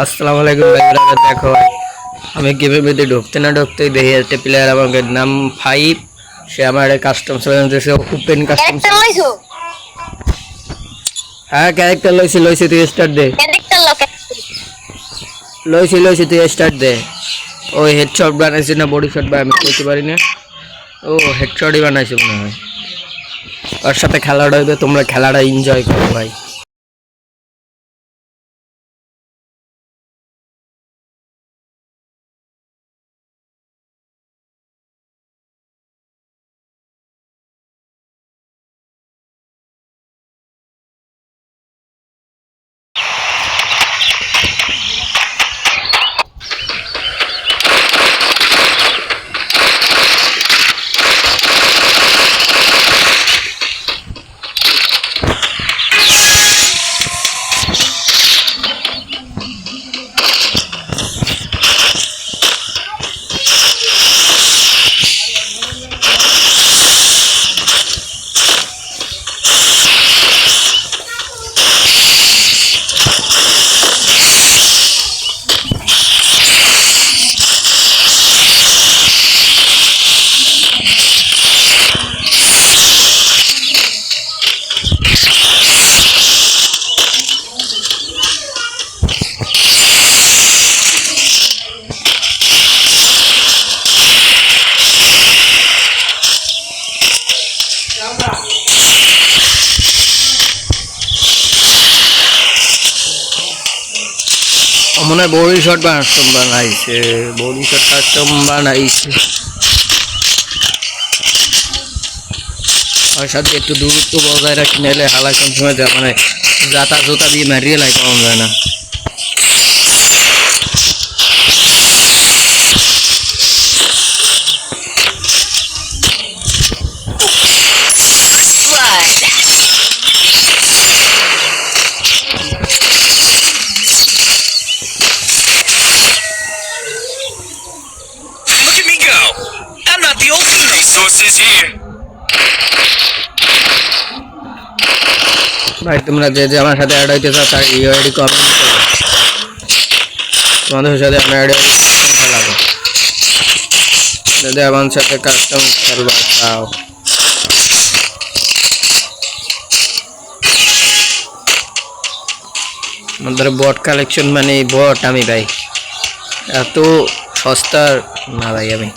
আসসালামু আলাইকুম ভাই ব্রাদার। দেখো ভাই, আমি গেমের মধ্যে ঢুকতে না ঢুকতেই দেখি একটা প্লেয়ার আমাকে নাম 5, সে আমার কাস্টম সে ওপেন কাস্টম। ক্যারেক্টার লইছো? হ্যাঁ ক্যারেক্টার লইছি তুই স্টার্ট দে। ক্যারেক্টার লইছি তুই স্টার্ট দে। ও হেডশট বানাইছে না বডি শট ভাই আমি কইতে পারি না। ও হেডশটই বানাইছে মনে হয়। ওর সাথে খেলাটা হইবে, তোমরা খেলাটা এনজয় করো ভাই। মনে হয় বডি শট বানাইছে, বডি শট কাস্টম বানাইছে। আর সাথে একটু দূরত্ব বজায় রাখি, নাহলে হালা কোন সময় মানে জাতা জোতা দিয়ে মারিয়ে লাই পাওয়া যায় না। Look at me go! I'm not the ultimate. Resources here. ভাই তোমরা যে যে আমার সাথে অ্যাড হইতে চাও তার ইউআইডি কমেন্ট করো, তোমাদের সাথে আমি অ্যাড খেলাবো। যদি আমার সাথে কাস্টম খেলবা চাও, আমাদের বট কালেকশন মানে বট। আমি ভাই এত সস্তার না ভাই আমি।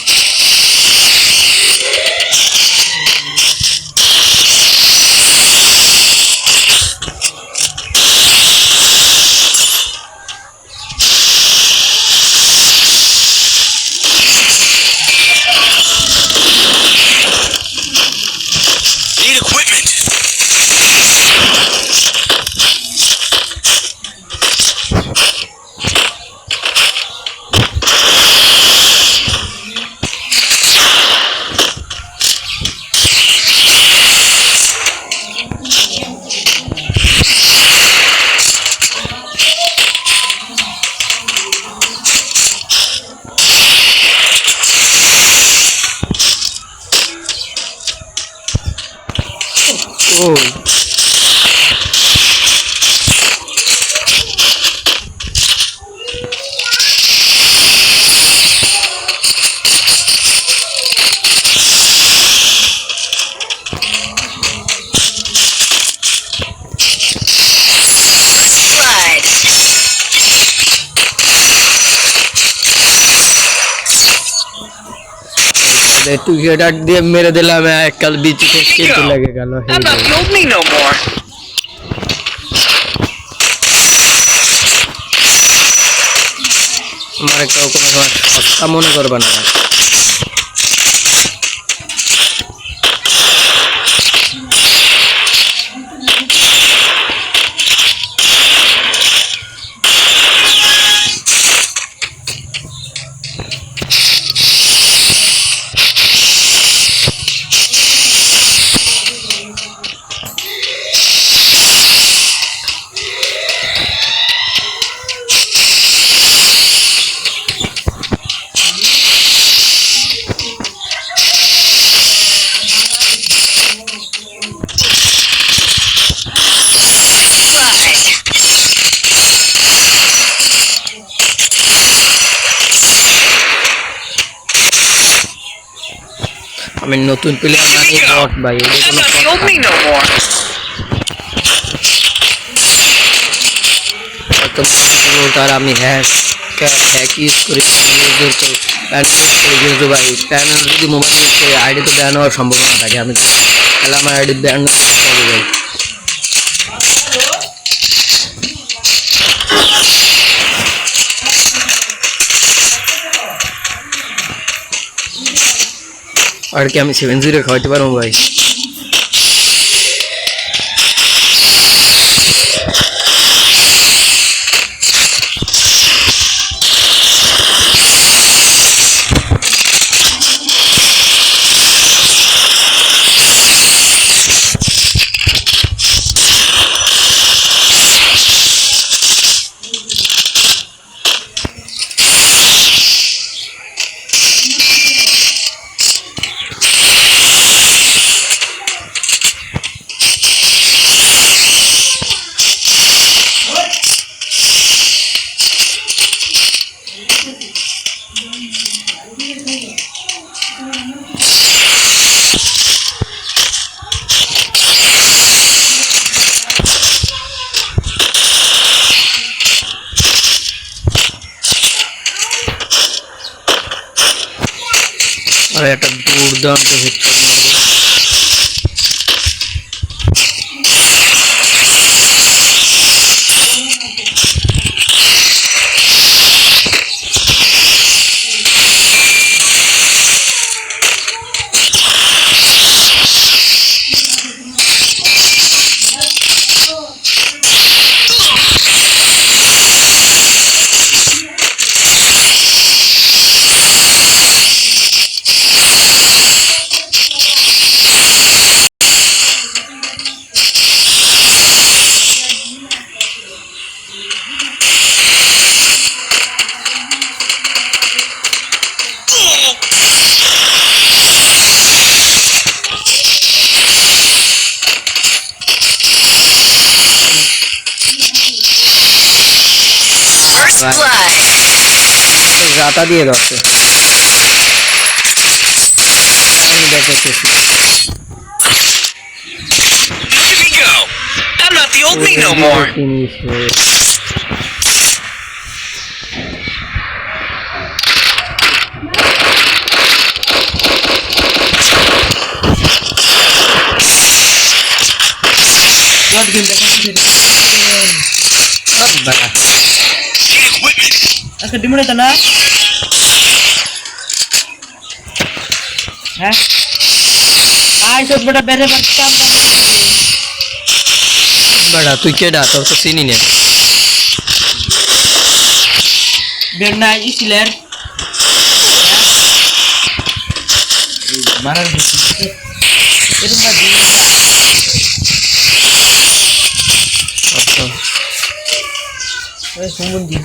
Need equipment. ও তুই এটা দিয়ে মেরে দিলাম, এককাল বিচিতে কেটে লেগে গেল। I'm not the old me no more. আমার কেউ কোনো সময় সস্তা মনে করবে না। আমি নতুন প্লেয়ার মানে বট ভাই, এটা I'm কোনো not the কথা opening না। no more. হয়তো তার আমি হ্যাক ইউজ করি, ইউজ করি, কিন্তু ভাই প্যানেল যদি মোবাইল ইউজ করি আইডি তো ব্যান হওয়ার সম্ভাবনা থাকে। আমি তাহলে আমার আইডি ব্যান হবে ভাই। আর কি আমি 7-0 খাওয়াইতে পারবো ভাই? আর একটা দুর্দান্ত হেডশট মারবো। First blood. জাতা দিয়ে ধরছে, আমি দেখেছি। Look at me go. I'm not the old me no more. Get equipment. আজকে ডিমোনে তো না হ্যাঁ আই সব বড় বেরে বাচ্চা বাড়া তুই কেডা? তোর তো চিনি না। বের নাই ইসিলের মারার এরকম না দিন আচ্ছা ওই সম্বন্ধী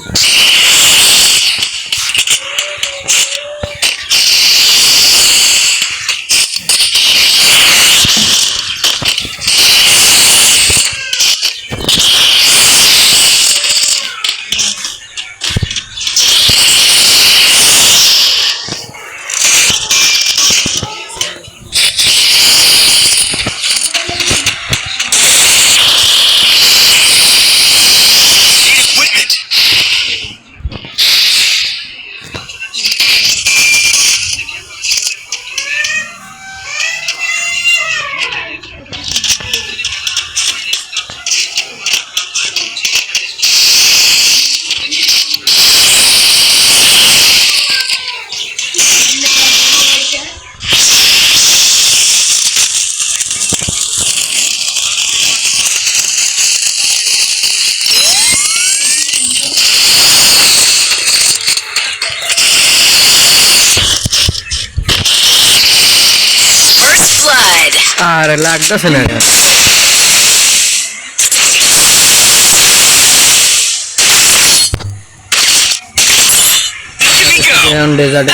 আর লাগতেছে না।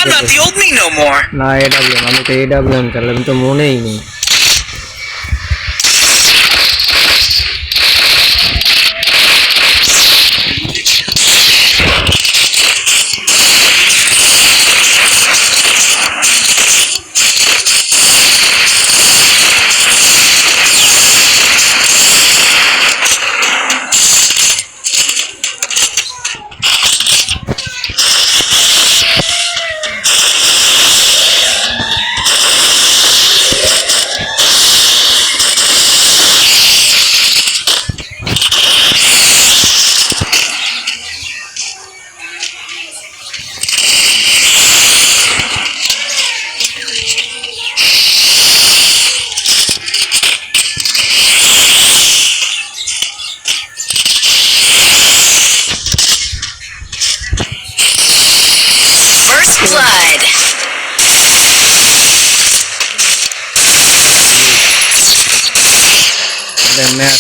I'm not the old me no more. না এডাব্লিউএম, আমি তো এডাব্লিউএম খেললাম, তো মনেই নেই।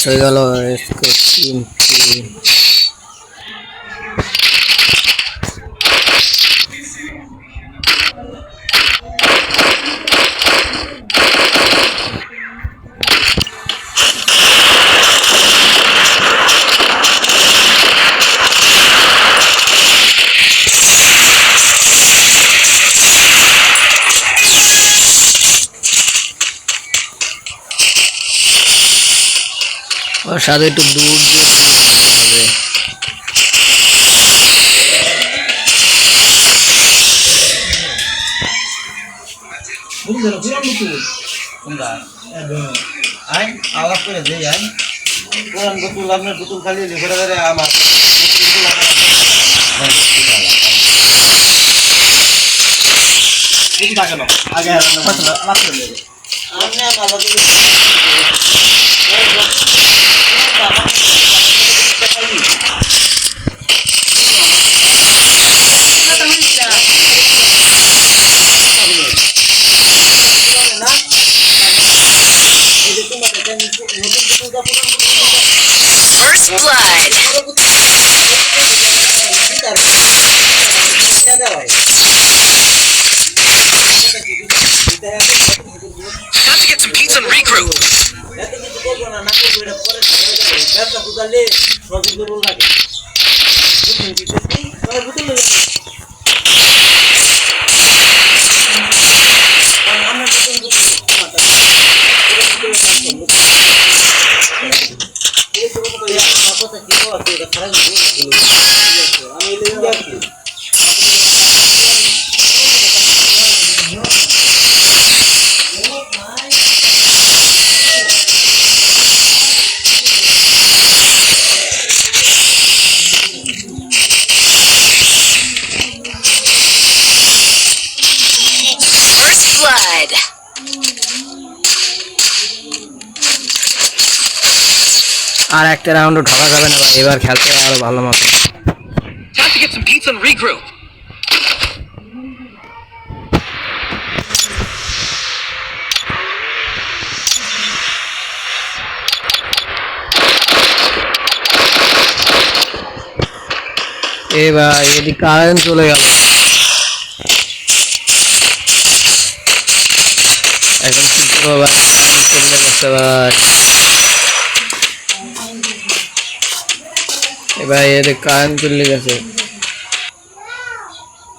হয়ে গেল স্কোর 3-3। ওর সাথে একটু দূর দিয়ে হবে। আই আলাপ করে দেই আই কোরআন বোতল আপনার বোতল খালি লিখে রাখে আমার আগে আলাপ করে দেই আপনি আলাপ করে First blood. Got to get some pizza and regroup. First blood. আর একটা রাউন্ডও ঢোকা যাবে না ভাই, এবার খেলতে হবে আরো ভালো মতো। Time to get some pizza and regroup. এ ভাই এদিকে কারেন্ট চলে গেল, এখন কি করবো ভাই, কারেন্ট চলে গেছে ভাই। এ ভাই এদিকে কারেন্ট চলে গেছে।